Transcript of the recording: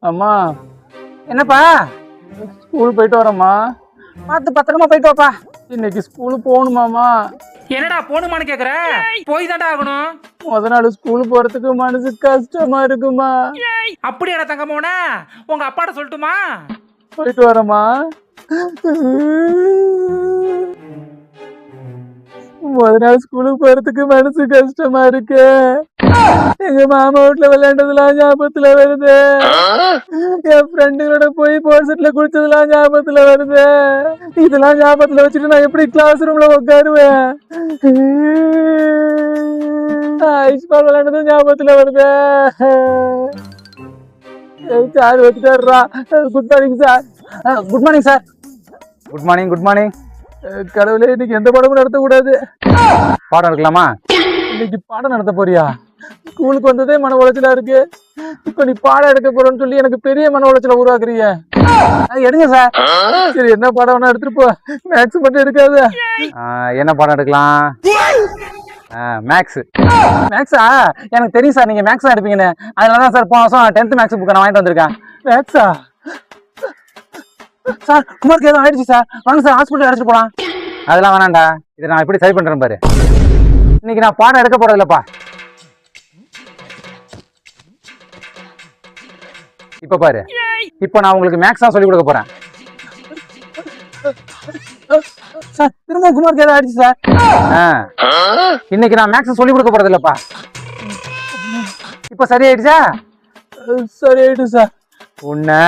அம்மா என்னப்பா? ஸ்கூல் போயிட்டு வரேம்மா. பார்த்து பத்திரமா போயிட்டு வாப்பா. இன்னைக்கு ஸ்கூலுக்கு போகணுமாம்மா. என்னடா போகணுமான்னு கேக்குற? போய் தான்டா ஆகணும். முத நாள் ஸ்கூல் போறதுக்கு மனசு கஷ்டமா இருக்குமா. அப்படியாடா தங்கமோனா? உங்க அப்பாட்ட சொல்லட்டுமா? போயிட்டு வரேம்மா. முத நாள் ஸ்கூலுக்கு போறதுக்கு மனசு கஷ்டமா இருக்கு. எங்க மாமா வீட்டுல விளையாண்டதுலாம் ஞாபகத்துல வருது. என் ஃப்ரெண்டுகளோட போய் போர்செட்ல குடிச்சதுலாம் ஞாபகத்துல வருது. இதெல்லாம் ஞாபகத்துல வச்சுட்டு நான் எப்படி கிளாஸ் ரூம்ல உட்காருவேன்? ஐஸ் பால் விளையாண்டதும் ஞாபகத்துல வருது. சார் வச்சுட்டாருடா. Good morning sir. Good morning sir. Good morning. Good morning. கடவுளே, இன்னைக்கு எந்த பாடமும் நடத்தக்கூடாது. பாடம் இருக்கலாமா? இன்னைக்கு பாடம் நடத்த போறியா? ஸ்கூலுக்கு வந்ததே மன உளைச்சலா இருக்கு. இப்ப நீ பாடம் எடுக்க போறன்னு சொல்லி எனக்கு பெரிய மன உளைச்சல உருவாக்குறீங்க. எடுங்க சார். சரி, என்ன பாடம் வேணா எடுத்துட்டு போ. மேக்ஸ் மட்டும் எடுக்காத. என்ன பாடம் எடுக்கலாம்? மேக்ஸ். மேக்ஸா? எனக்கு தெரியும் சார், நீங்க மேக்ஸ் தான் எடுப்பீங்கன்னு. அதனாலதான் சார் போன வருஷம் 10th மேக்ஸ் புக் நான் வாங்கிட்டு வந்திருக்கேன். மேக்ஸா? சார் குமாருக்கு ஏதோ ஆயிடுச்சு சார். வாங்க சார், ஹாஸ்பிட்டல் அழைச்சிட்டு போலாம். அதெல்லாம் வேணாண்டா. இதை நான் எப்படி சரி பண்றேன் பாரு. இன்னைக்கு நான் பாடம் எடுக்க போறது இல்லப்பா. இப்ப பாரு, இப்ப நான் உங்களுக்கு மேக்ஸ் தான் சொல்லி கொடுக்க போறேன். சார் திரும்ப குமாருக்கு ஏதோ ஆயிடுச்சு சார். இன்னைக்கு நான் மேக்ஸ் சொல்லி கொடுக்க போறது இல்லப்பா. இப்ப சரியாயிடுச்சா? சரி ஆயிட்டு சார். உன்ன